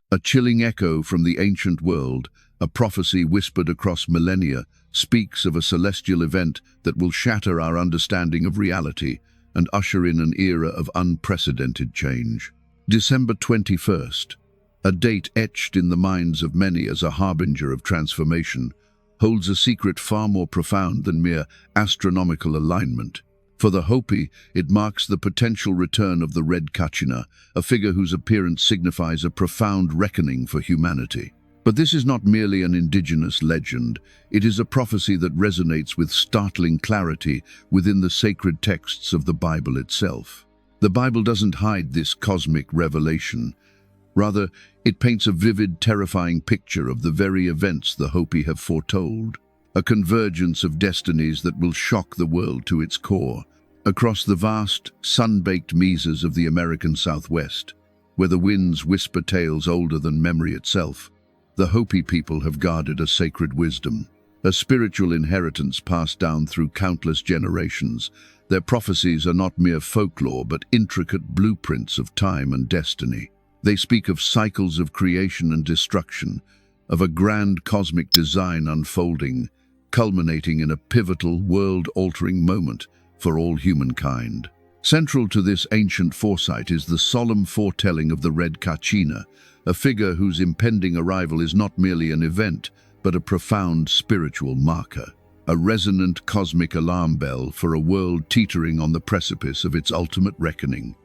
A chilling echo from the ancient world, a prophecy whispered across millennia, speaks of a celestial event that will shatter our understanding of reality and usher in an era of unprecedented change. December 21st, a date etched in the minds of many as a harbinger of transformation, holds a secret far more profound than mere astronomical alignment. For the Hopi, it marks the potential return of the Red Kachina, a figure whose appearance signifies a profound reckoning for humanity. But this is not merely an indigenous legend, it is a prophecy that resonates with startling clarity within the sacred texts of the Bible itself. The Bible doesn't hide this cosmic revelation. Rather, it paints a vivid, terrifying picture of the very events the Hopi have foretold. A convergence of destinies that will shock the world to its core. Across the vast, sun-baked mesas of the American Southwest, where the winds whisper tales older than memory itself, the Hopi people have guarded a sacred wisdom, a spiritual inheritance passed down through countless generations. Their prophecies are not mere folklore, but intricate blueprints of time and destiny. They speak of cycles of creation and destruction, of a grand cosmic design unfolding, culminating in a pivotal, world-altering moment for all humankind. Central to this ancient foresight is the solemn foretelling of the Red Kachina, a figure whose impending arrival is not merely an event, but a profound spiritual marker, a resonant cosmic alarm bell for a world teetering on the precipice of its ultimate reckoning.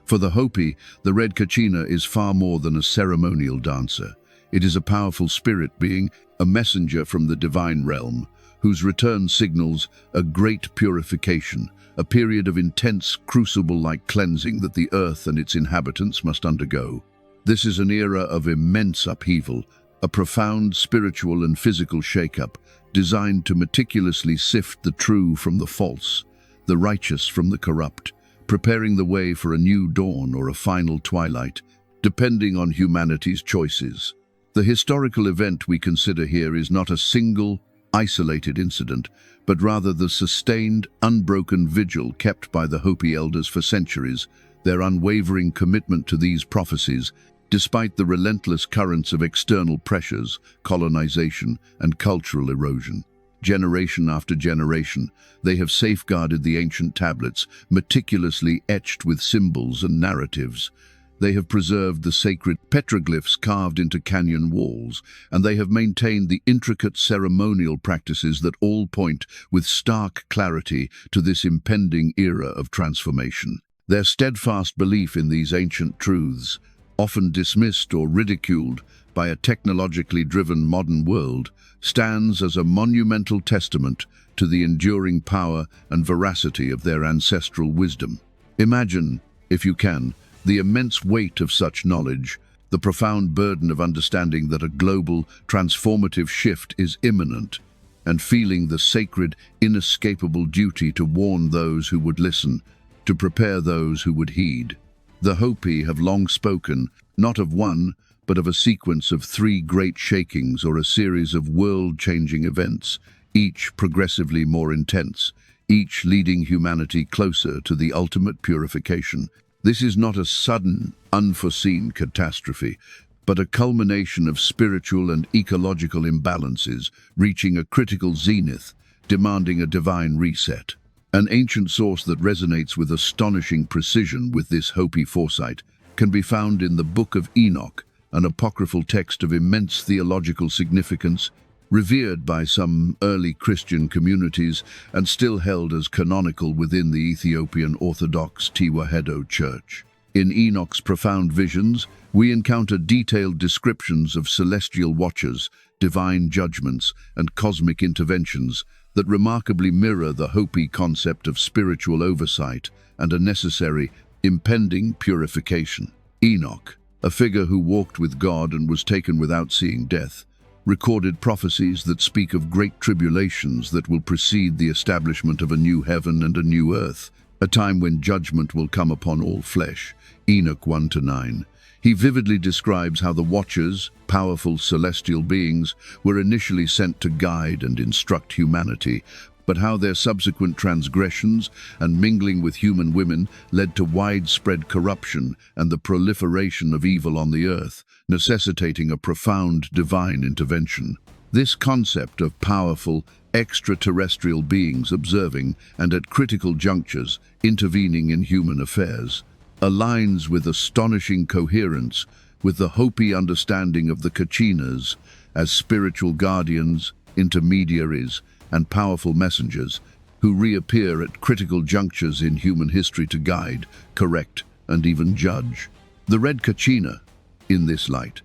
For the Hopi, the Red Kachina is far more than a ceremonial dancer. It is a powerful spirit being, a messenger from the divine realm, whose return signals a great purification, a period of intense crucible-like cleansing that the earth and its inhabitants must undergo. This is an era of immense upheaval, a profound spiritual and physical shake-up, designed to meticulously sift the true from the false, the righteous from the corrupt, preparing the way for a new dawn or a final twilight, depending on humanity's choices. The historical event we consider here is not a single, isolated incident, but rather the sustained, unbroken vigil kept by the Hopi elders for centuries, their unwavering commitment to these prophecies, despite the relentless currents of external pressures, colonization, and cultural erosion. Generation after generation, they have safeguarded the ancient tablets, meticulously etched with symbols and narratives. They have preserved the sacred petroglyphs carved into canyon walls, and they have maintained the intricate ceremonial practices that all point with stark clarity to this impending era of transformation. Their steadfast belief in these ancient truths, often dismissed or ridiculed by a technologically driven modern world, stands as a monumental testament to the enduring power and veracity of their ancestral wisdom. Imagine, if you can, the immense weight of such knowledge, the profound burden of understanding that a global, transformative shift is imminent, and feeling the sacred, inescapable duty to warn those who would listen, to prepare those who would heed. The Hopi have long spoken, not of one, but of a sequence of three great shakings or a series of world-changing events, each progressively more intense, each leading humanity closer to the ultimate purification. This is not a sudden, unforeseen catastrophe, but a culmination of spiritual and ecological imbalances reaching a critical zenith, demanding a divine reset. An ancient source that resonates with astonishing precision with this Hopi foresight can be found in the Book of Enoch, an apocryphal text of immense theological significance, revered by some early Christian communities and still held as canonical within the Ethiopian Orthodox Tewahedo Church. In Enoch's profound visions, we encounter detailed descriptions of celestial watchers, divine judgments, and cosmic interventions that remarkably mirror the Hopi concept of spiritual oversight and a necessary, impending purification. Enoch, a figure who walked with God and was taken without seeing death, recorded prophecies that speak of great tribulations that will precede the establishment of a new heaven and a new earth, a time when judgment will come upon all flesh. Enoch 1-9. He vividly describes how the Watchers, powerful celestial beings, were initially sent to guide and instruct humanity, but how their subsequent transgressions and mingling with human women led to widespread corruption and the proliferation of evil on the earth, necessitating a profound divine intervention. This concept of powerful, extraterrestrial beings observing and at critical junctures intervening in human affairs aligns with astonishing coherence with the Hopi understanding of the Kachinas as spiritual guardians, intermediaries, and powerful messengers who reappear at critical junctures in human history to guide, correct, and even judge. The Red Kachina, in this light,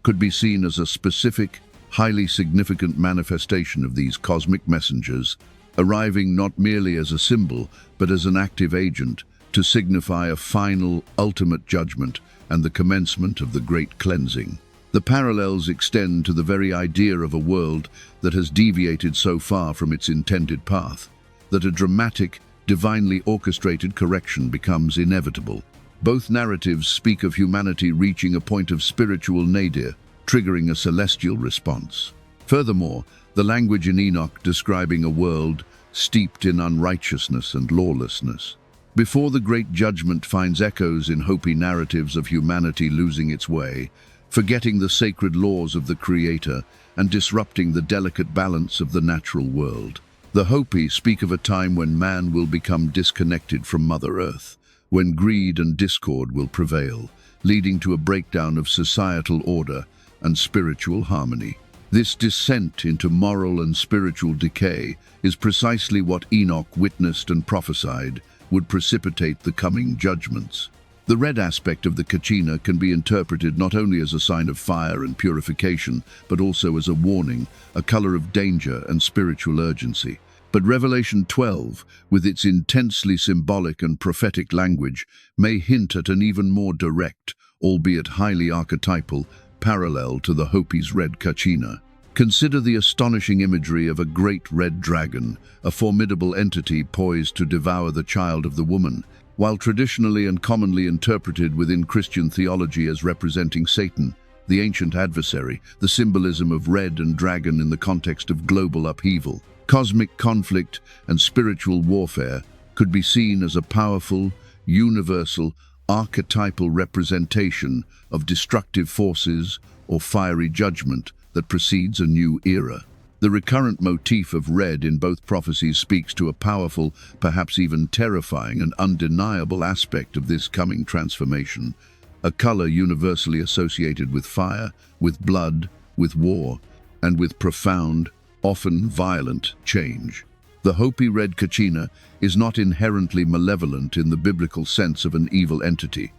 could be seen as a specific, highly significant manifestation of these cosmic messengers, arriving not merely as a symbol, but as an active agent to signify a final, ultimate judgment and the commencement of the Great Cleansing. The parallels extend to the very idea of a world that has deviated so far from its intended path, that a dramatic, divinely orchestrated correction becomes inevitable. Both narratives speak of humanity reaching a point of spiritual nadir, triggering a celestial response. Furthermore, the language in Enoch describing a world steeped in unrighteousness and lawlessness, before the Great Judgment finds echoes in Hopi narratives of humanity losing its way, forgetting the sacred laws of the Creator and disrupting the delicate balance of the natural world. The Hopi speak of a time when man will become disconnected from Mother Earth, when greed and discord will prevail, leading to a breakdown of societal order and spiritual harmony. This descent into moral and spiritual decay is precisely what Enoch witnessed and prophesied would precipitate the coming judgments. The red aspect of the Kachina can be interpreted not only as a sign of fire and purification, but also as a warning, a color of danger and spiritual urgency. But Revelation 12, with its intensely symbolic and prophetic language, may hint at an even more direct, albeit highly archetypal, parallel to the Hopi's Red Kachina. Consider the astonishing imagery of a great red dragon, a formidable entity poised to devour the child of the woman. While traditionally and commonly interpreted within Christian theology as representing Satan, the ancient adversary, the symbolism of red and dragon in the context of global upheaval, cosmic conflict, and spiritual warfare could be seen as a powerful, universal, archetypal representation of destructive forces or fiery judgment that precedes a new era. The recurrent motif of red in both prophecies speaks to a powerful, perhaps even terrifying and undeniable aspect of this coming transformation, a color universally associated with fire, with blood, with war, and with profound, often violent change. The Hopi Red Kachina is not inherently malevolent in the biblical sense of an evil entity,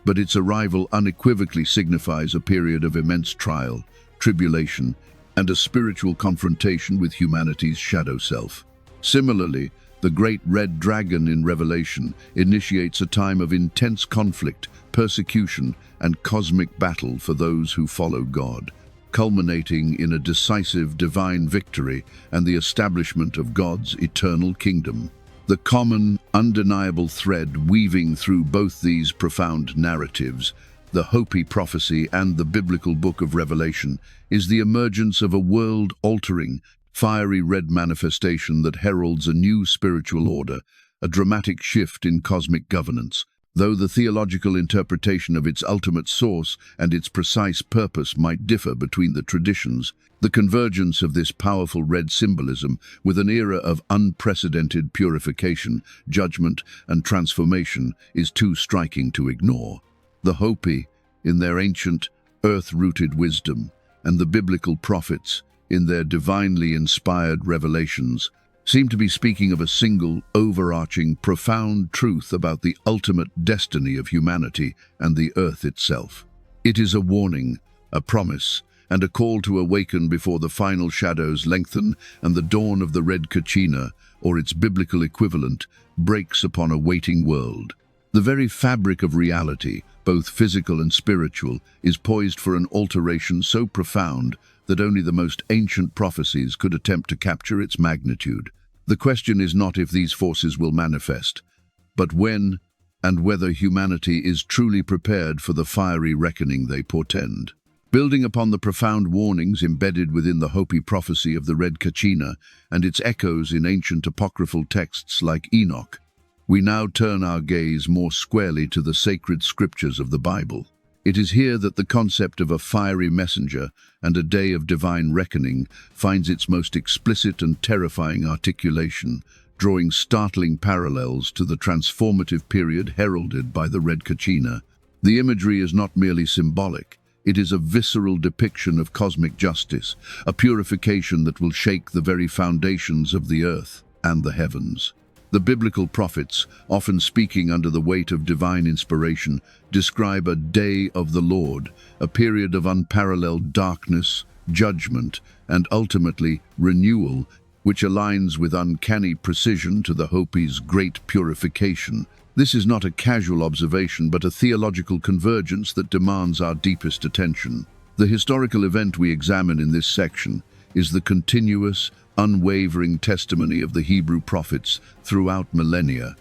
but its arrival unequivocally signifies a period of immense trial, tribulation, and a spiritual confrontation with humanity's shadow self. Similarly, the great red dragon in Revelation initiates a time of intense conflict, persecution, and cosmic battle for those who follow God, culminating in a decisive divine victory and the establishment of God's eternal kingdom. The common, undeniable thread weaving through both these profound narratives, the Hopi Prophecy and the biblical book of Revelation, is the emergence of a world-altering, fiery red manifestation that heralds a new spiritual order, a dramatic shift in cosmic governance. Though the theological interpretation of its ultimate source and its precise purpose might differ between the traditions, the convergence of this powerful red symbolism with an era of unprecedented purification, judgment, and transformation is too striking to ignore. The Hopi, in their ancient, earth-rooted wisdom, and the biblical prophets, in their divinely inspired revelations, seem to be speaking of a single, overarching, profound truth about the ultimate destiny of humanity and the earth itself. It is a warning, a promise, and a call to awaken before the final shadows lengthen and the dawn of the Red Kachina, or its biblical equivalent, breaks upon a waiting world. The very fabric of reality, both physical and spiritual, is poised for an alteration so profound that only the most ancient prophecies could attempt to capture its magnitude. The question is not if these forces will manifest, but when and whether humanity is truly prepared for the fiery reckoning they portend. Building upon the profound warnings embedded within the Hopi prophecy of the Red Kachina and its echoes in ancient apocryphal texts like Enoch, we now turn our gaze more squarely to the sacred scriptures of the Bible. It is here that the concept of a fiery messenger and a day of divine reckoning finds its most explicit and terrifying articulation, drawing startling parallels to the transformative period heralded by the Red Kachina. The imagery is not merely symbolic. It is a visceral depiction of cosmic justice, a purification that will shake the very foundations of the earth and the heavens. The biblical prophets, often speaking under the weight of divine inspiration, describe a day of the Lord, a period of unparalleled darkness, judgment, and ultimately renewal, which aligns with uncanny precision to the Hopi's great purification. This is not a casual observation, but a theological convergence that demands our deepest attention. The historical event we examine in this section is the continuous, unwavering testimony of the Hebrew prophets throughout millennia.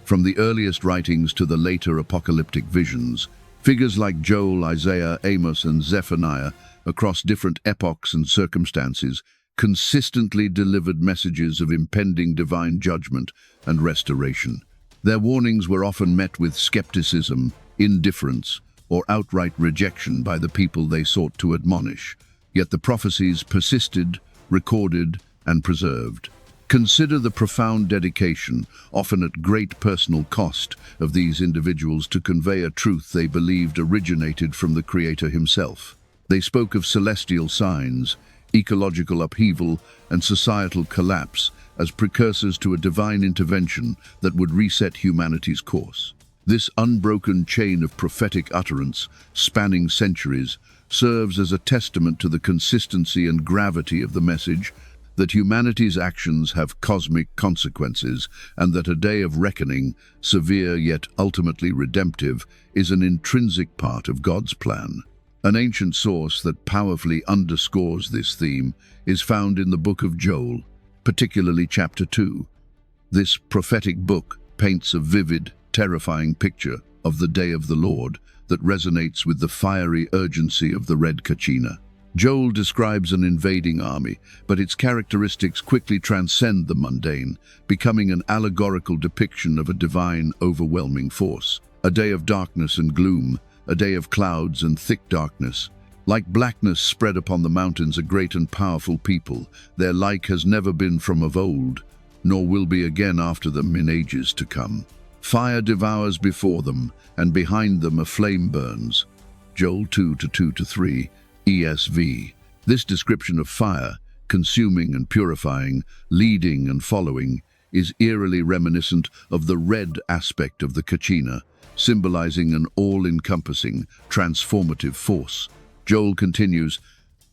From the earliest writings to the later apocalyptic visions, figures like Joel, Isaiah, Amos, and Zephaniah, across different epochs and circumstances, consistently delivered messages of impending divine judgment and restoration. Their warnings were often met with skepticism, indifference, or outright rejection by the people they sought to admonish. Yet the prophecies persisted, recorded, and preserved. Consider the profound dedication, often at great personal cost, of these individuals to convey a truth they believed originated from the Creator himself. They spoke of celestial signs, ecological upheaval, and societal collapse as precursors to a divine intervention that would reset humanity's course. This unbroken chain of prophetic utterance, spanning centuries, serves as a testament to the consistency and gravity of the message that humanity's actions have cosmic consequences and that a day of reckoning, severe yet ultimately redemptive, is an intrinsic part of God's plan. An ancient source that powerfully underscores this theme is found in the book of Joel, particularly chapter 2. This prophetic book paints a vivid, terrifying picture of the day of the Lord that resonates with the fiery urgency of the Red Kachina. Joel describes an invading army, but its characteristics quickly transcend the mundane, becoming an allegorical depiction of a divine, overwhelming force. A day of darkness and gloom, a day of clouds and thick darkness. Like blackness spread upon the mountains a great and powerful people, their like has never been from of old, nor will be again after them in ages to come. Fire devours before them, and behind them a flame burns. Joel 2:2-3, ESV. This description of fire, consuming and purifying, leading and following, is eerily reminiscent of the red aspect of the Kachina, symbolizing an all-encompassing, transformative force. Joel continues,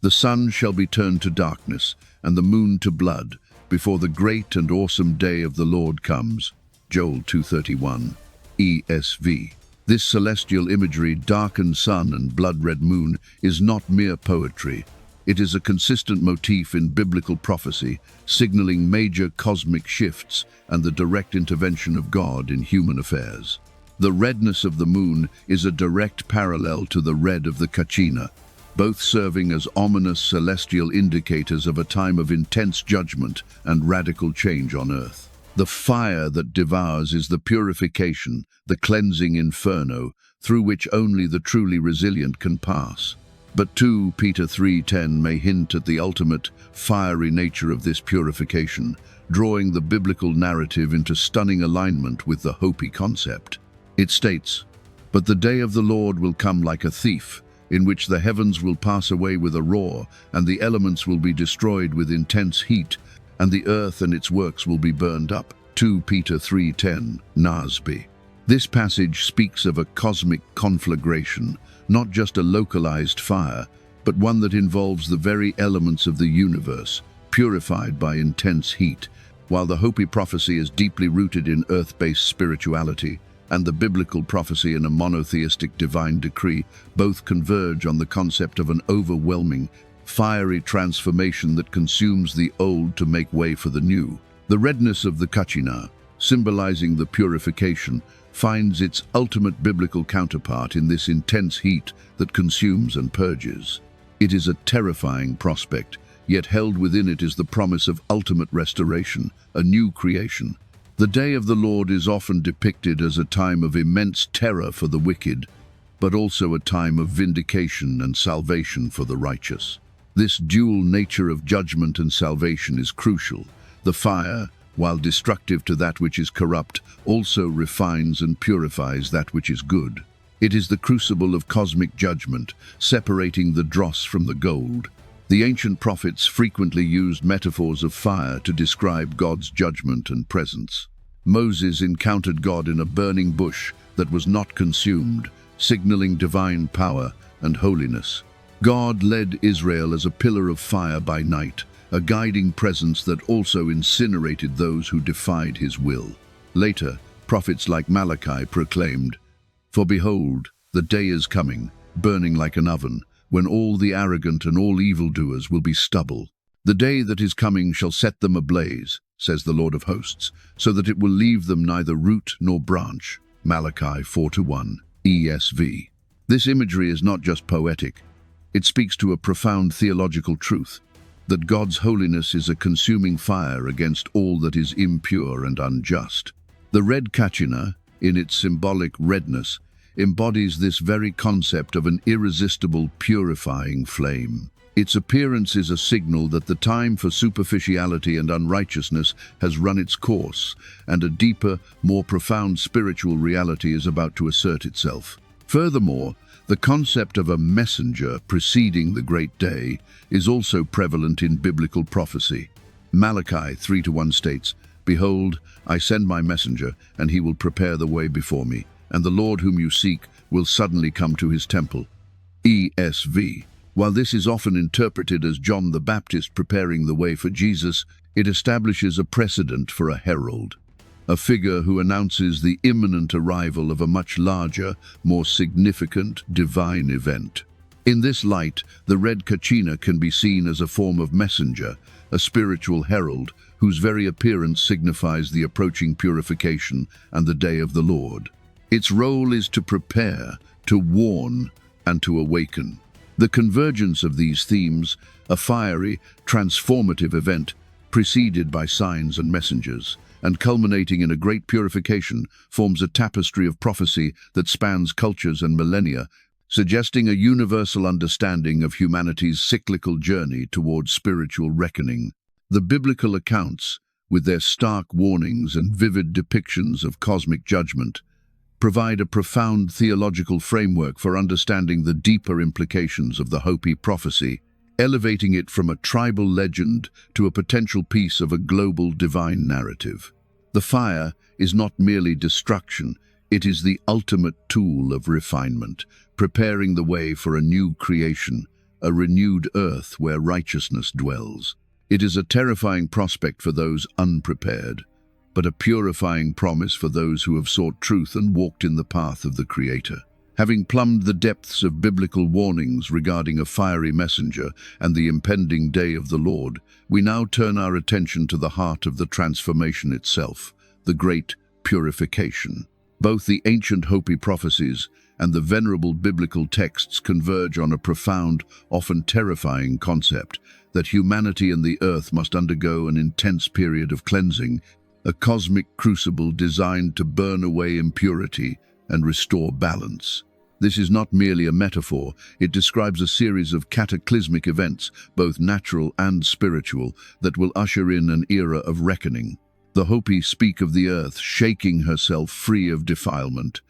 "The sun shall be turned to darkness, and the moon to blood, before the great and awesome day of the Lord comes." Joel 2:31, ESV. This celestial imagery, darkened sun and blood-red moon, is not mere poetry. It is a consistent motif in biblical prophecy, signaling major cosmic shifts and the direct intervention of God in human affairs. The redness of the moon is a direct parallel to the red of the Kachina, both serving as ominous celestial indicators of a time of intense judgment and radical change on earth. The fire that devours is the purification, the cleansing inferno, through which only the truly resilient can pass. But 2 Peter 3:10 may hint at the ultimate, fiery nature of this purification, drawing the biblical narrative into stunning alignment with the Hopi concept. It states, "But the day of the Lord will come like a thief, in which the heavens will pass away with a roar, and the elements will be destroyed with intense heat, and the earth and its works will be burned up." 2 Peter 3:10, NASB. This passage speaks of a cosmic conflagration, not just a localized fire, but one that involves the very elements of the universe, purified by intense heat. While the Hopi prophecy is deeply rooted in earth-based spirituality, and the biblical prophecy in a monotheistic divine decree, both converge on the concept of an overwhelming, fiery transformation that consumes the old to make way for the new. The redness of the Kachina, symbolizing the purification, finds its ultimate biblical counterpart in this intense heat that consumes and purges. It is a terrifying prospect, yet held within it is the promise of ultimate restoration, a new creation. The day of the Lord is often depicted as a time of immense terror for the wicked, but also a time of vindication and salvation for the righteous. This dual nature of judgment and salvation is crucial. The fire, while destructive to that which is corrupt, also refines and purifies that which is good. It is the crucible of cosmic judgment, separating the dross from the gold. The ancient prophets frequently used metaphors of fire to describe God's judgment and presence. Moses encountered God in a burning bush that was not consumed, signaling divine power and holiness. God led Israel as a pillar of fire by night, a guiding presence that also incinerated those who defied his will. Later, prophets like Malachi proclaimed, "For behold, the day is coming, burning like an oven, when all the arrogant and all evildoers will be stubble. The day that is coming shall set them ablaze, says the Lord of hosts, so that it will leave them neither root nor branch." Malachi 4:1, ESV. This imagery is not just poetic. It speaks to a profound theological truth, that God's holiness is a consuming fire against all that is impure and unjust. The Red Kachina, in its symbolic redness, embodies this very concept of an irresistible, purifying flame. Its appearance is a signal that the time for superficiality and unrighteousness has run its course, and a deeper, more profound spiritual reality is about to assert itself. Furthermore, the concept of a messenger preceding the great day is also prevalent in biblical prophecy. Malachi 3:1 states, "Behold, I send my messenger, and he will prepare the way before me, and the Lord whom you seek will suddenly come to his temple." ESV. While this is often interpreted as John the Baptist preparing the way for Jesus, it establishes a precedent for a herald, a figure who announces the imminent arrival of a much larger, more significant divine event. In this light, the Red Kachina can be seen as a form of messenger, a spiritual herald whose very appearance signifies the approaching purification and the day of the Lord. Its role is to prepare, to warn, and to awaken. The convergence of these themes, a fiery, transformative event, preceded by signs and messengers, and culminating in a great purification, forms a tapestry of prophecy that spans cultures and millennia, suggesting a universal understanding of humanity's cyclical journey towards spiritual reckoning. The biblical accounts, with their stark warnings and vivid depictions of cosmic judgment, provide a profound theological framework for understanding the deeper implications of the Hopi Prophecy, elevating it from a tribal legend to a potential piece of a global divine narrative. The fire is not merely destruction, it is the ultimate tool of refinement, preparing the way for a new creation, a renewed earth where righteousness dwells. It is a terrifying prospect for those unprepared, but a purifying promise for those who have sought truth and walked in the path of the Creator. Having plumbed the depths of biblical warnings regarding a fiery messenger and the impending day of the Lord, we now turn our attention to the heart of the transformation itself, the great purification. Both the ancient Hopi prophecies and the venerable biblical texts converge on a profound, often terrifying concept that humanity and the earth must undergo an intense period of cleansing, a cosmic crucible designed to burn away impurity and restore balance. This is not merely a metaphor, it describes a series of cataclysmic events, both natural and spiritual, that will usher in an era of reckoning. The Hopi speak of the earth shaking herself free of defilement,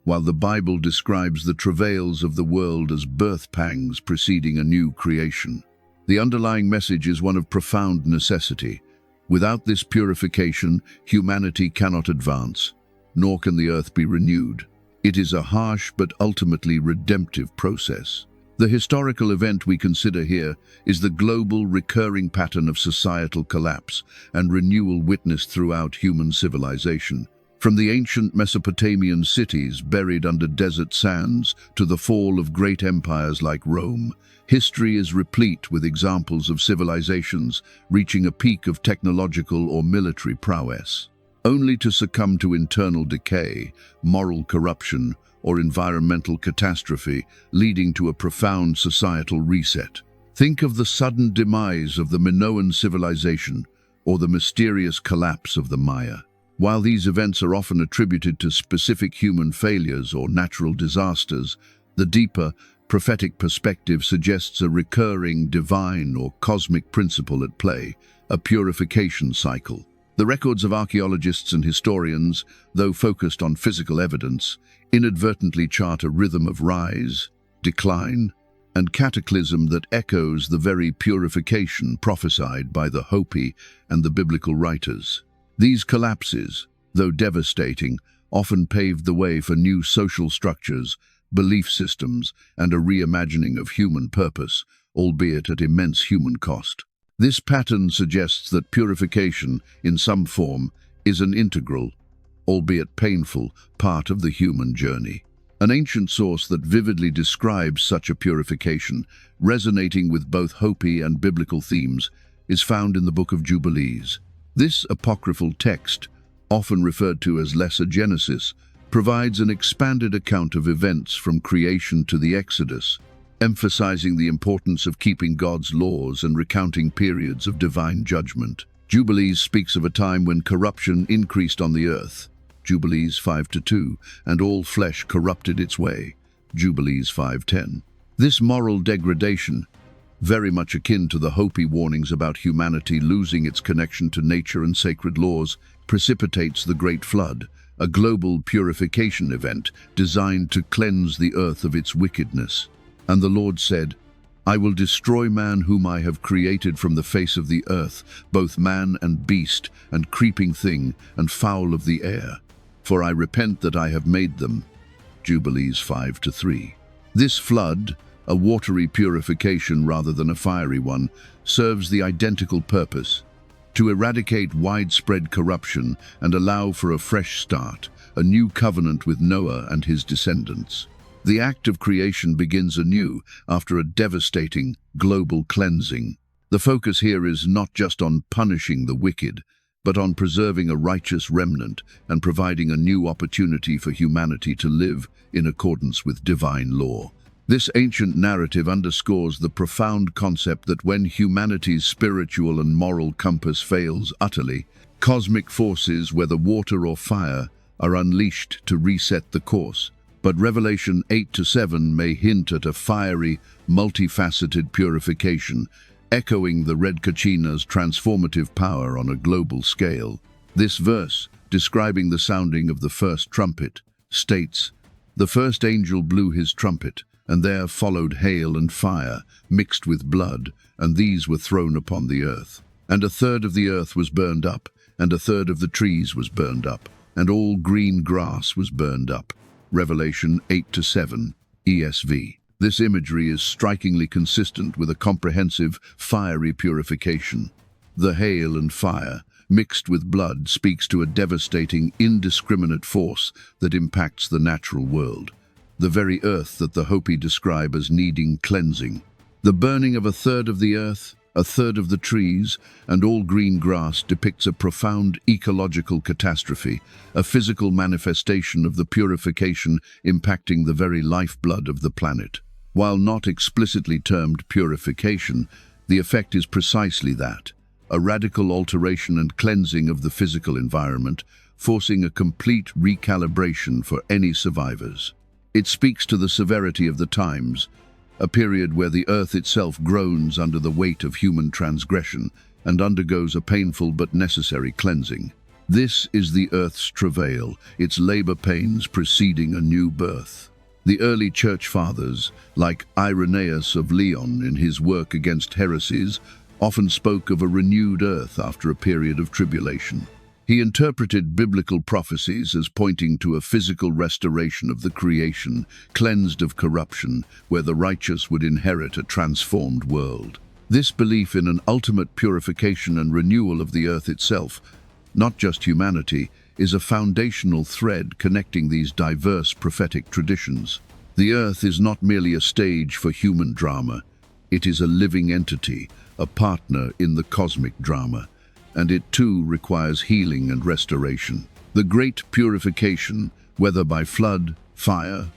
while the Bible describes the travails of the world as birth pangs preceding a new creation. The underlying message is one of profound necessity. Without this purification, humanity cannot advance, nor can the earth be renewed. It is a harsh but ultimately redemptive process. The historical event we consider here is the global recurring pattern of societal collapse and renewal witnessed throughout human civilization. From the ancient Mesopotamian cities buried under desert sands to the fall of great empires like Rome, history is replete with examples of civilizations reaching a peak of technological or military prowess. only to succumb to internal decay, moral corruption, or environmental catastrophe, leading to a profound societal reset. Think of the sudden demise of the Minoan civilization or the mysterious collapse of the Maya. While these events are often attributed to specific human failures or natural disasters, the deeper, prophetic perspective suggests a recurring divine or cosmic principle at play, a purification cycle. The records of archaeologists and historians, though focused on physical evidence, inadvertently chart a rhythm of rise, decline, and cataclysm that echoes the very purification prophesied by the Hopi and the biblical writers. These collapses, though devastating, often paved the way for new social structures, belief systems, and a reimagining of human purpose, albeit at immense human cost. This pattern suggests that purification, in some form, is an integral, albeit painful, part of the human journey. An ancient source that vividly describes such a purification, resonating with both Hopi and biblical themes, is found in the Book of Jubilees. This apocryphal text, often referred to as Lesser Genesis, provides an expanded account of events from creation to the Exodus, emphasizing the importance of keeping God's laws and recounting periods of divine judgment. Jubilees speaks of a time when corruption increased on the earth, Jubilees 5:2, and all flesh corrupted its way, Jubilees 5:10. This moral degradation, very much akin to the Hopi warnings about humanity losing its connection to nature and sacred laws, precipitates the Great Flood, a global purification event designed to cleanse the earth of its wickedness. And the Lord said, I will destroy man whom I have created from the face of the earth, both man and beast, and creeping thing, and fowl of the air. For I repent that I have made them. Jubilees 5:3. This flood, a watery purification rather than a fiery one, serves the identical purpose: to eradicate widespread corruption and allow for a fresh start, a new covenant with Noah and his descendants. The act of creation begins anew after a devastating global cleansing. The focus here is not just on punishing the wicked, but on preserving a righteous remnant and providing a new opportunity for humanity to live in accordance with divine law. This ancient narrative underscores the profound concept that when humanity's spiritual and moral compass fails utterly, cosmic forces, whether water or fire, are unleashed to reset the course. But Revelation 8-7 may hint at a fiery, multifaceted purification, echoing the Red Kachina's transformative power on a global scale. This verse, describing the sounding of the first trumpet, states, "The first angel blew his trumpet, and there followed hail and fire, mixed with blood, and these were thrown upon the earth. And a third of the earth was burned up, and a third of the trees was burned up, and all green grass was burned up." Revelation 8-7, ESV. This imagery is strikingly consistent with a comprehensive, fiery purification. The hail and fire, mixed with blood, speaks to a devastating, indiscriminate force that impacts the natural world, the very earth that the Hopi describe as needing cleansing. The burning of a third of the earth, a third of the trees, and all green grass depicts a profound ecological catastrophe, a physical manifestation of the purification impacting the very lifeblood of the planet. While not explicitly termed purification, the effect is precisely that, a radical alteration and cleansing of the physical environment, forcing a complete recalibration for any survivors. It speaks to the severity of the times, a period where the earth itself groans under the weight of human transgression and undergoes a painful but necessary cleansing. This is the earth's travail, its labor pains preceding a new birth. The early church fathers, like Irenaeus of Lyon in his work against heresies, often spoke of a renewed earth after a period of tribulation. He interpreted biblical prophecies as pointing to a physical restoration of the creation, cleansed of corruption, where the righteous would inherit a transformed world. This belief in an ultimate purification and renewal of the earth itself, not just humanity, is a foundational thread connecting these diverse prophetic traditions. The earth is not merely a stage for human drama. It is a living entity, a partner in the cosmic drama. and it too requires healing and restoration. The great purification, whether by flood, fire,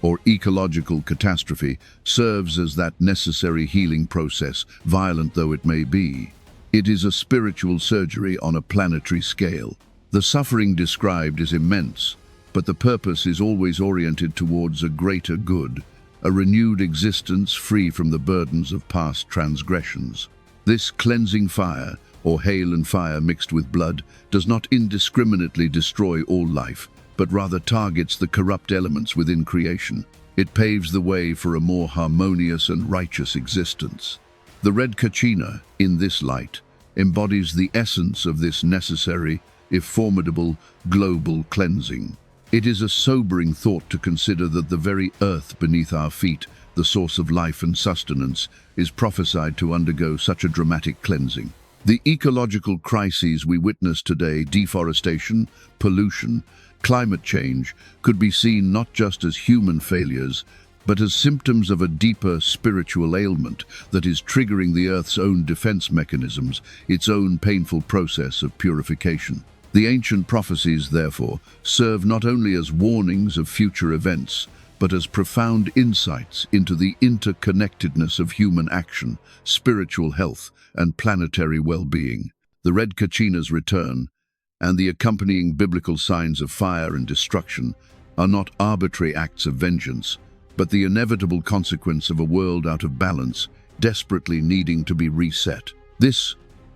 or ecological catastrophe, serves as that necessary healing process, violent though it may be. It is a spiritual surgery on a planetary scale. The suffering described is immense, but the purpose is always oriented towards a greater good, a renewed existence free from the burdens of past transgressions. This cleansing fire, or hail and fire mixed with blood, does not indiscriminately destroy all life, but rather targets the corrupt elements within creation. It paves the way for a more harmonious and righteous existence. The Red Kachina, in this light, embodies the essence of this necessary, if formidable, global cleansing. It is a sobering thought to consider that the very earth beneath our feet, the source of life and sustenance, is prophesied to undergo such a dramatic cleansing. The ecological crises we witness today, deforestation, pollution, climate change, could be seen not just as human failures, but as symptoms of a deeper spiritual ailment that is triggering the Earth's own defense mechanisms, its own painful process of purification. The ancient prophecies, therefore, serve not only as warnings of future events, but as profound insights into the interconnectedness of human action, spiritual health, and planetary well-being. The Red Kachina's return, and the accompanying biblical signs of fire and destruction, are not arbitrary acts of vengeance, but the inevitable consequence of a world out of balance, desperately needing to be reset. This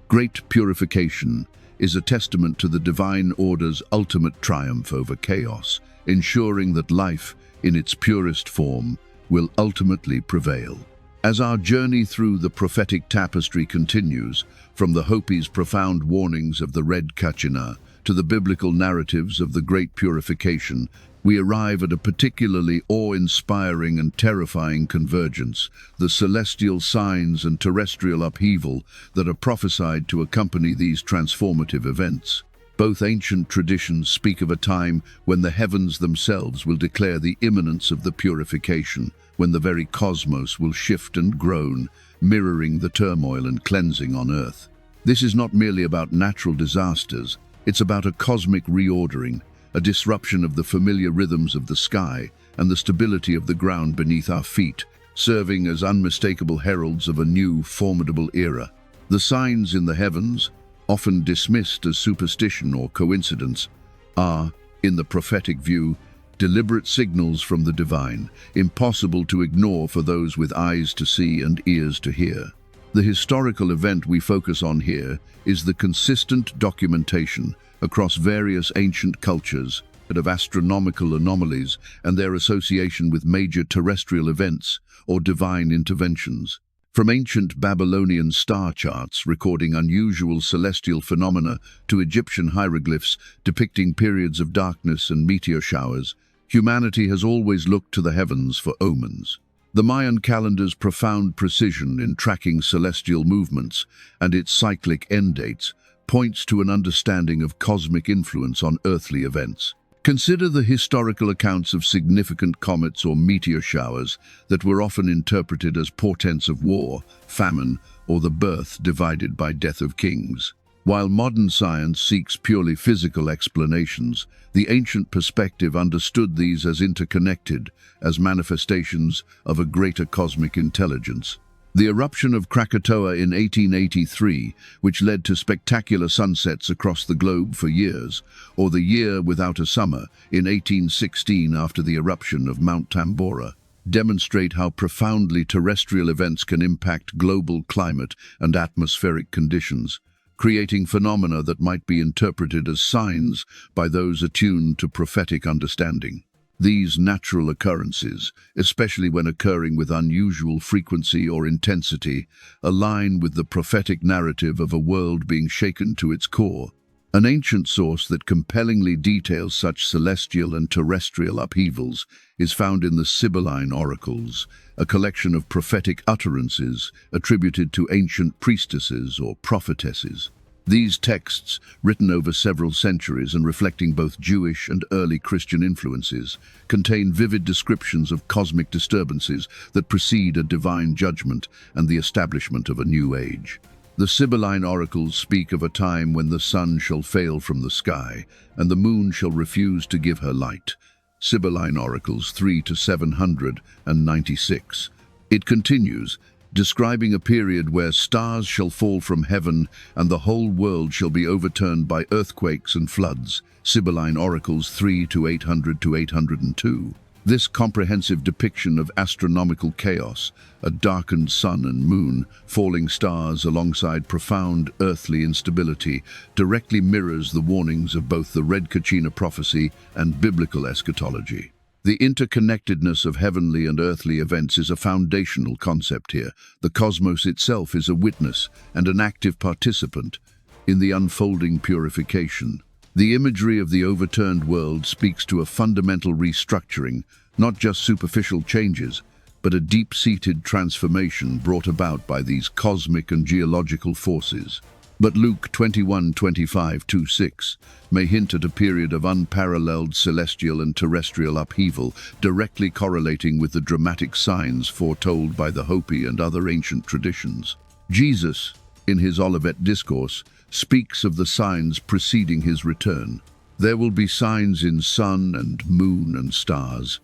great purification is a testament to the divine order's ultimate triumph over chaos, ensuring that life, in its purest form, will ultimately prevail. As our journey through the prophetic tapestry continues, from the Hopi's profound warnings of the Red Kachina to the biblical narratives of the Great Purification, we arrive at a particularly awe-inspiring and terrifying convergence, the celestial signs and terrestrial upheaval that are prophesied to accompany these transformative events. Both ancient traditions speak of a time when the heavens themselves will declare the imminence of the purification, when the very cosmos will shift and groan, mirroring the turmoil and cleansing on Earth. This is not merely about natural disasters, it's about a cosmic reordering, a disruption of the familiar rhythms of the sky and the stability of the ground beneath our feet, serving as unmistakable heralds of a new, formidable era. The signs in the heavens, often dismissed as superstition or coincidence, are, in the prophetic view, deliberate signals from the divine, impossible to ignore for those with eyes to see and ears to hear. The historical event we focus on here is the consistent documentation across various ancient cultures of astronomical anomalies and their association with major terrestrial events or divine interventions. From ancient Babylonian star charts recording unusual celestial phenomena to Egyptian hieroglyphs depicting periods of darkness and meteor showers, humanity has always looked to the heavens for omens. The Mayan calendar's profound precision in tracking celestial movements and its cyclic end dates points to an understanding of cosmic influence on earthly events. Consider the historical accounts of significant comets or meteor showers that were often interpreted as portents of war, famine, or the birth divided by death of kings. While modern science seeks purely physical explanations, the ancient perspective understood these as interconnected, as manifestations of a greater cosmic intelligence. The eruption of Krakatoa in 1883, which led to spectacular sunsets across the globe for years, or the year without a summer in 1816 after the eruption of Mount Tambora, demonstrate how profoundly terrestrial events can impact global climate and atmospheric conditions, creating phenomena that might be interpreted as signs by those attuned to prophetic understanding. These natural occurrences, especially when occurring with unusual frequency or intensity, align with the prophetic narrative of a world being shaken to its core. An ancient source that compellingly details such celestial and terrestrial upheavals is found in the Sibylline Oracles, a collection of prophetic utterances attributed to ancient priestesses or prophetesses. These texts, written over several centuries and reflecting both Jewish and early Christian influences, contain vivid descriptions of cosmic disturbances that precede a divine judgment and the establishment of a new age. The Sibylline oracles speak of a time when the sun shall fail from the sky, and the moon shall refuse to give her light. Sibylline oracles 3 to 796. It continues, describing a period where stars shall fall from heaven and the whole world shall be overturned by earthquakes and floods. Sibylline oracles 3 to 800 to 802. This comprehensive depiction of astronomical chaos, a darkened sun and moon, falling stars alongside profound earthly instability, directly mirrors the warnings of both the Red Kachina prophecy and biblical eschatology. The interconnectedness of heavenly and earthly events is a foundational concept here. The cosmos itself is a witness and an active participant in the unfolding purification. The imagery of the overturned world speaks to a fundamental restructuring, not just superficial changes, but a deep-seated transformation brought about by these cosmic and geological forces. But Luke 21:25-26 may hint at a period of unparalleled celestial and terrestrial upheaval, directly correlating with the dramatic signs foretold by the Hopi and other ancient traditions. Jesus, in his Olivet Discourse, speaks of the signs preceding his return. There will be signs in sun and moon and stars,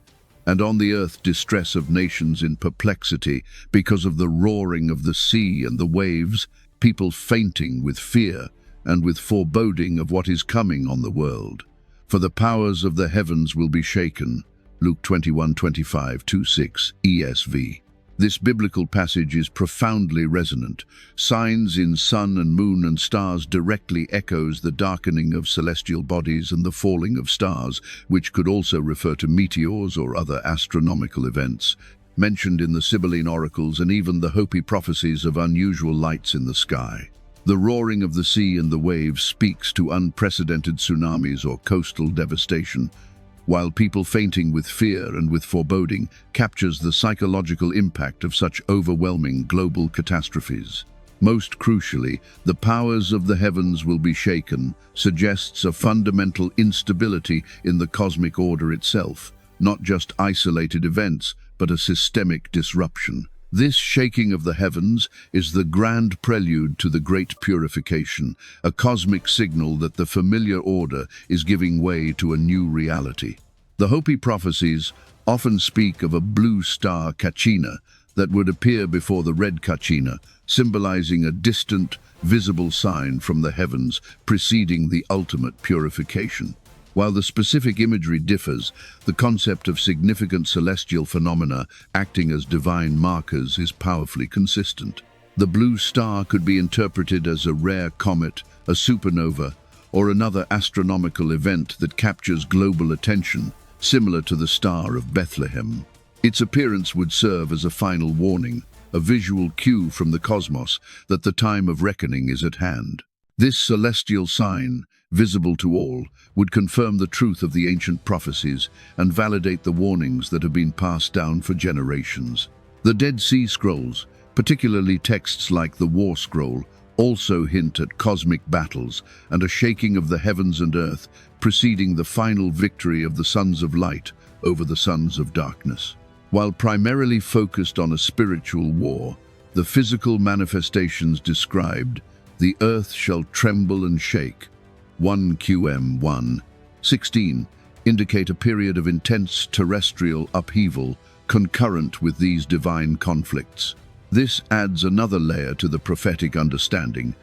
and on the earth distress of nations in perplexity because of the roaring of the sea and the waves, people fainting with fear and with foreboding of what is coming on the world. For the powers of the heavens will be shaken. Luke 21:25-26 ESV. This biblical passage is profoundly resonant. Signs in sun and moon and stars directly echoes the darkening of celestial bodies and the falling of stars, which could also refer to meteors or other astronomical events mentioned in the Sibylline oracles and even the Hopi prophecies of unusual lights in the sky. The roaring of the sea and the waves speaks to unprecedented tsunamis or coastal devastation, while people fainting with fear and with foreboding captures the psychological impact of such overwhelming global catastrophes. Most crucially, the powers of the heavens will be shaken suggests a fundamental instability in the cosmic order itself, not just isolated events, but a systemic disruption. This shaking of the heavens is the grand prelude to the great purification, a cosmic signal that the familiar order is giving way to a new reality. The Hopi prophecies often speak of a blue star Kachina that would appear before the Red Kachina, symbolizing a distant, visible sign from the heavens preceding the ultimate purification. While the specific imagery differs, the concept of significant celestial phenomena acting as divine markers is powerfully consistent. The blue star could be interpreted as a rare comet, a supernova, or another astronomical event that captures global attention, similar to the Star of Bethlehem. Its appearance would serve as a final warning, a visual cue from the cosmos that the time of reckoning is at hand. This celestial sign, visible to all, would confirm the truth of the ancient prophecies and validate the warnings that have been passed down for generations. The Dead Sea Scrolls, particularly texts like the War Scroll, also hint at cosmic battles and a shaking of the heavens and earth preceding the final victory of the sons of light over the sons of darkness. While primarily focused on a spiritual war, the physical manifestations described, the earth shall tremble and shake, 1 QM 1:16, indicate a period of intense terrestrial upheaval concurrent with these divine conflicts. This adds another layer to the prophetic understanding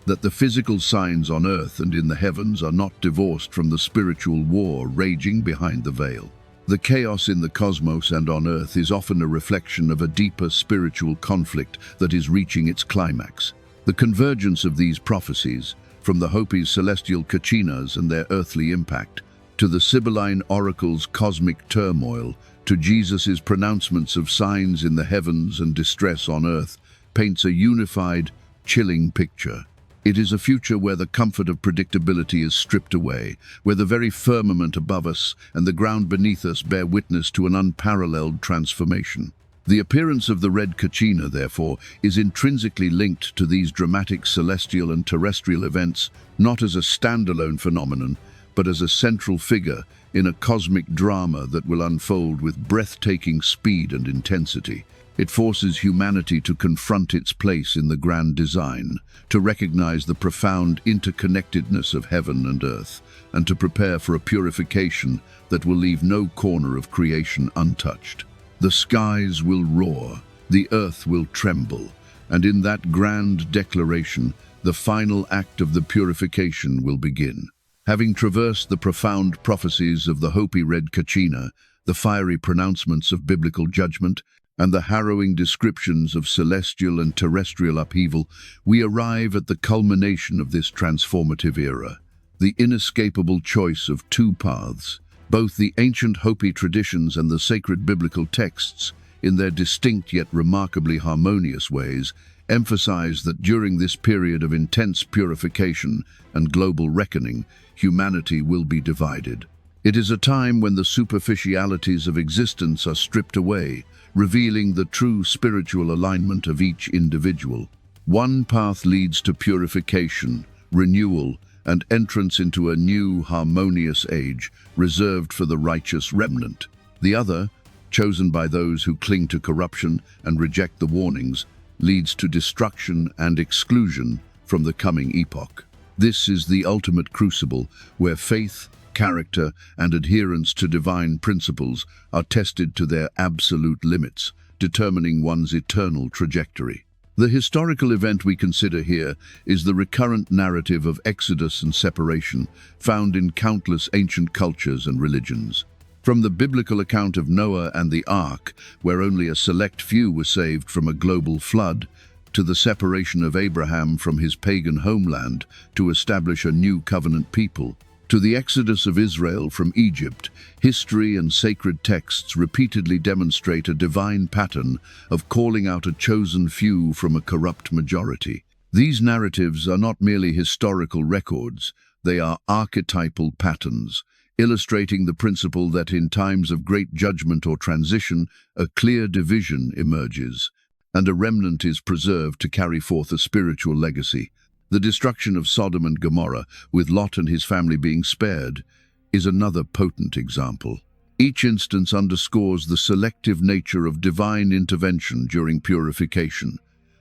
that the physical signs on earth and in the heavens are not divorced from the spiritual war raging behind the veil. The chaos in the cosmos and on earth is often a reflection of a deeper spiritual conflict that is reaching its climax. The convergence of these prophecies, from the Hopi's celestial Kachinas and their earthly impact, to the Sibylline oracle's cosmic turmoil, to Jesus' pronouncements of signs in the heavens and distress on earth, paints a unified, chilling picture. It is a future where the comfort of predictability is stripped away, where the very firmament above us and the ground beneath us bear witness to an unparalleled transformation. The appearance of the Red Kachina, therefore, is intrinsically linked to these dramatic celestial and terrestrial events, not as a standalone phenomenon, but as a central figure in a cosmic drama that will unfold with breathtaking speed and intensity. It forces humanity to confront its place in the grand design, to recognize the profound interconnectedness of heaven and earth, and to prepare for a purification that will leave no corner of creation untouched. The skies will roar, the earth will tremble, and in that grand declaration, the final act of the purification will begin. Having traversed the profound prophecies of the Hopi Red Kachina, the fiery pronouncements of biblical judgment, and the harrowing descriptions of celestial and terrestrial upheaval, we arrive at the culmination of this transformative era, the inescapable choice of two paths. Both the ancient Hopi traditions and the sacred biblical texts, in their distinct yet remarkably harmonious ways, emphasize that during this period of intense purification and global reckoning, humanity will be divided. It is a time when the superficialities of existence are stripped away, revealing the true spiritual alignment of each individual. One path leads to purification, renewal, and entrance into a new, harmonious age reserved for the righteous remnant. The other, chosen by those who cling to corruption and reject the warnings, leads to destruction and exclusion from the coming epoch. This is the ultimate crucible where faith, character, and adherence to divine principles are tested to their absolute limits, determining one's eternal trajectory. The historical event we consider here is the recurrent narrative of exodus and separation found in countless ancient cultures and religions. From the biblical account of Noah and the Ark, where only a select few were saved from a global flood, to the separation of Abraham from his pagan homeland to establish a new covenant people, to the exodus of Israel from Egypt, history and sacred texts repeatedly demonstrate a divine pattern of calling out a chosen few from a corrupt majority. These narratives are not merely historical records, they are archetypal patterns, illustrating the principle that in times of great judgment or transition, a clear division emerges, and a remnant is preserved to carry forth a spiritual legacy. The destruction of Sodom and Gomorrah, with Lot and his family being spared, is another potent example. Each instance underscores the selective nature of divine intervention during purification,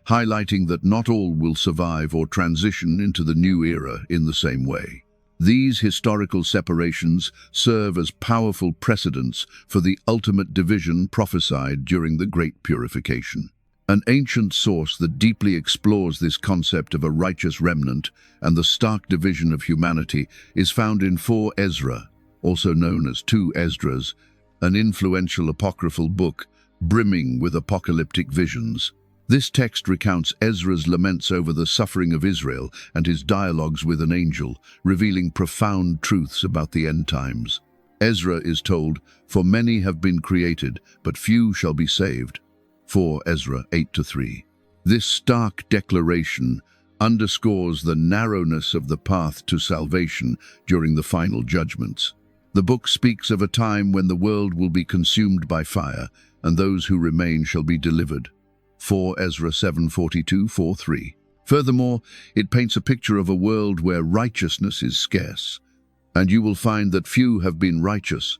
highlighting that not all will survive or transition into the new era in the same way. These historical separations serve as powerful precedents for the ultimate division prophesied during the Great Purification. An ancient source that deeply explores this concept of a righteous remnant and the stark division of humanity is found in 4 Ezra, also known as 2 Esdras, an influential apocryphal book brimming with apocalyptic visions. This text recounts Ezra's laments over the suffering of Israel and his dialogues with an angel, revealing profound truths about the end times. Ezra is told, "For many have been created, but few shall be saved." 4 Ezra 8-3. This stark declaration underscores the narrowness of the path to salvation during the final judgments. The book speaks of a time when the world will be consumed by fire, and those who remain shall be delivered. 4 Ezra 7:42-4-3. Furthermore, it paints a picture of a world where righteousness is scarce, and you will find that few have been righteous.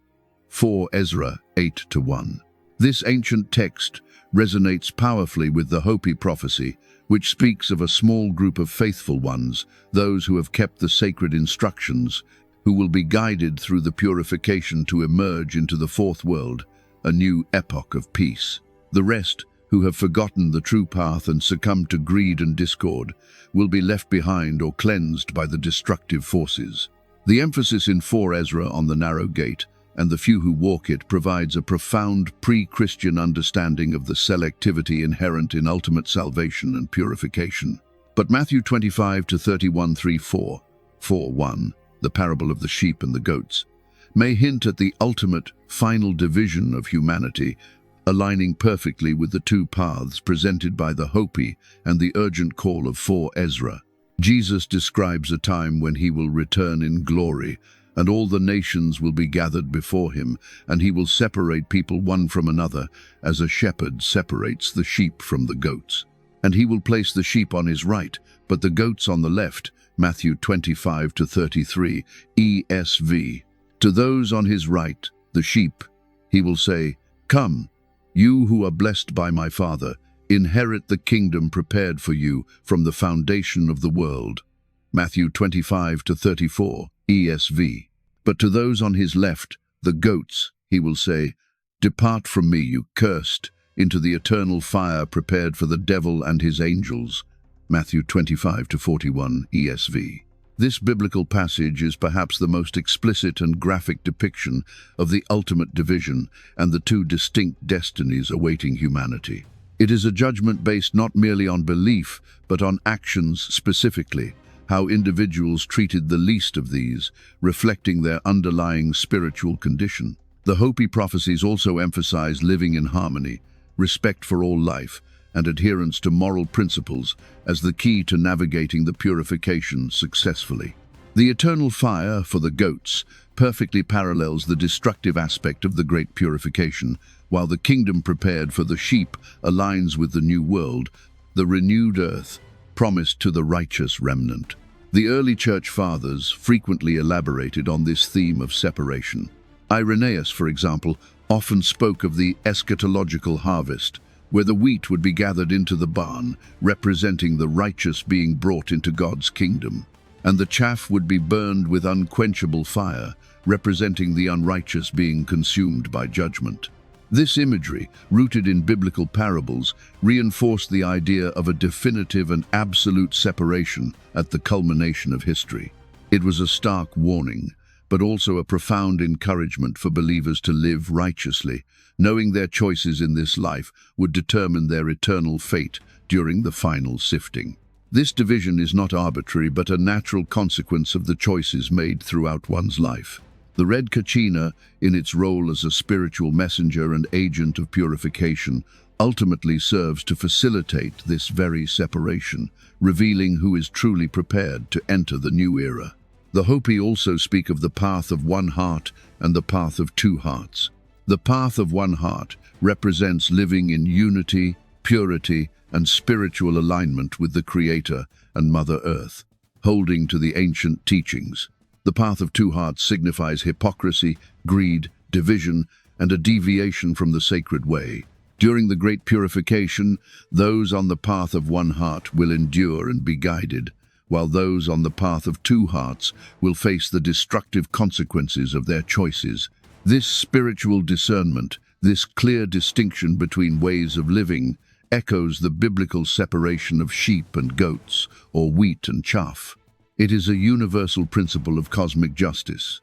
4 Ezra 8-1. This ancient text resonates powerfully with the Hopi Prophecy, which speaks of a small group of faithful ones, those who have kept the sacred instructions, who will be guided through the purification to emerge into the fourth world, a new epoch of peace. The rest, who have forgotten the true path and succumbed to greed and discord, will be left behind or cleansed by the destructive forces. The emphasis in 4 Ezra on the narrow gate and the few who walk it provides a profound pre-Christian understanding of the selectivity inherent in ultimate salvation and purification. But Matthew 25-31-3-4:1, the parable of the sheep and the goats, may hint at the ultimate, final division of humanity, aligning perfectly with the two paths presented by the Hopi and the urgent call of 4 Ezra. Jesus describes a time when he will return in glory, and all the nations will be gathered before him, and he will separate people one from another, as a shepherd separates the sheep from the goats. And he will place the sheep on his right, but the goats on the left. Matthew 25-33, ESV. To those on his right, the sheep, he will say, "Come," You who are blessed by my Father, inherit the kingdom prepared for you from the foundation of the world. Matthew 25-34, ESV. But to those on his left, the goats, he will say, Depart from me, you cursed, into the eternal fire prepared for the devil and his angels. Matthew 25-41, ESV. This biblical passage is perhaps the most explicit and graphic depiction of the ultimate division and the two distinct destinies awaiting humanity. It is a judgment based not merely on belief, but on actions specifically, how individuals treated the least of these, reflecting their underlying spiritual condition. The Hopi prophecies also emphasize living in harmony, respect for all life, and adherence to moral principles as the key to navigating the purification successfully. The eternal fire for the goats perfectly parallels the destructive aspect of the great purification, while the kingdom prepared for the sheep aligns with the new world, the renewed earth, promised to the righteous remnant. The early church fathers frequently elaborated on this theme of separation. Irenaeus, for example, often spoke of the eschatological harvest, where the wheat would be gathered into the barn, representing the righteous being brought into God's kingdom, and the chaff would be burned with unquenchable fire, representing the unrighteous being consumed by judgment. This imagery, rooted in biblical parables, reinforced the idea of a definitive and absolute separation at the culmination of history. It was a stark warning, but also a profound encouragement for believers to live righteously, knowing their choices in this life would determine their eternal fate during the final sifting. This division is not arbitrary, but a natural consequence of the choices made throughout one's life. The Red Kachina, in its role as a spiritual messenger and agent of purification, ultimately serves to facilitate this very separation, revealing who is truly prepared to enter the new era. The Hopi also speak of the path of one heart and the path of two hearts. The path of one heart represents living in unity, purity, and spiritual alignment with the Creator and Mother Earth, holding to the ancient teachings. The path of two hearts signifies hypocrisy, greed, division, and a deviation from the sacred way. During the great purification, those on the path of one heart will endure and be guided, while those on the path of two hearts will face the destructive consequences of their choices. This spiritual discernment, this clear distinction between ways of living, echoes the biblical separation of sheep and goats, or wheat and chaff. It is a universal principle of cosmic justice.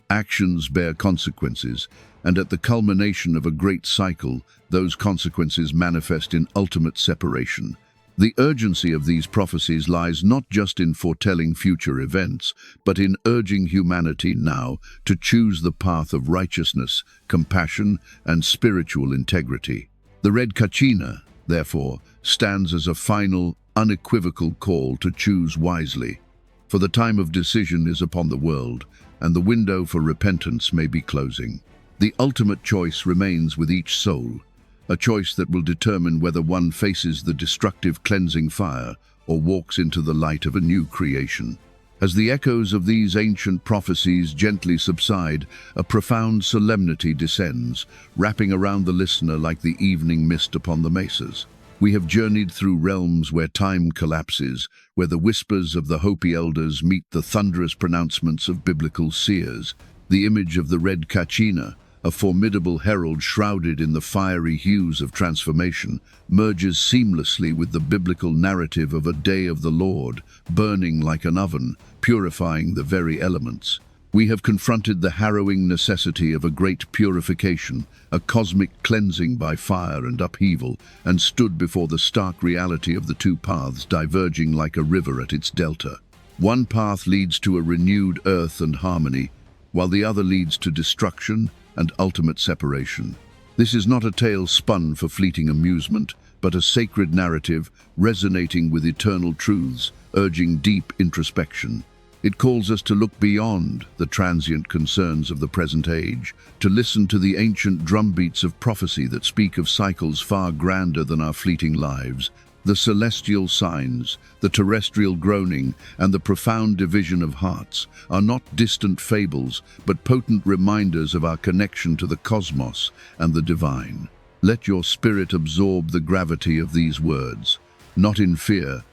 Actions bear consequences, and at the culmination of a great cycle, those consequences manifest in ultimate separation. The urgency of these prophecies lies not just in foretelling future events, but in urging humanity now to choose the path of righteousness, compassion, and spiritual integrity. The Red Kachina, therefore, stands as a final, unequivocal call to choose wisely. For the time of decision is upon the world, and the window for repentance may be closing. The ultimate choice remains with each soul, a choice that will determine whether one faces the destructive cleansing fire or walks into the light of a new creation. As the echoes of these ancient prophecies gently subside, a profound solemnity descends, wrapping around the listener like the evening mist upon the mesas. We have journeyed through realms where time collapses, where the whispers of the Hopi elders meet the thunderous pronouncements of biblical seers. The image of the Red Kachina, a formidable herald shrouded in the fiery hues of transformation, merges seamlessly with the biblical narrative of a day of the Lord, burning like an oven, purifying the very elements. We have confronted the harrowing necessity of a great purification, a cosmic cleansing by fire and upheaval, and stood before the stark reality of the two paths diverging like a river at its delta. One path leads to a renewed earth and harmony, while the other leads to destruction and ultimate separation. This is not a tale spun for fleeting amusement, but a sacred narrative resonating with eternal truths, urging deep introspection. It calls us to look beyond the transient concerns of the present age, to listen to the ancient drumbeats of prophecy that speak of cycles far grander than our fleeting lives. The celestial signs, the terrestrial groaning, and the profound division of hearts are not distant fables, but potent reminders of our connection to the cosmos and the divine. Let your spirit absorb the gravity of these words, not in fear,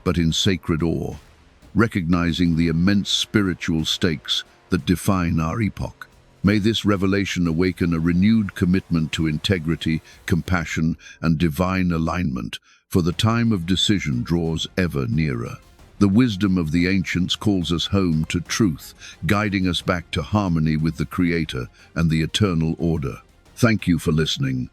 but in sacred awe, recognizing the immense spiritual stakes that define our epoch. May this revelation awaken a renewed commitment to integrity, compassion, and divine alignment, for the time of decision draws ever nearer. The wisdom of the ancients calls us home to truth, guiding us back to harmony with the Creator and the eternal order. Thank you for listening.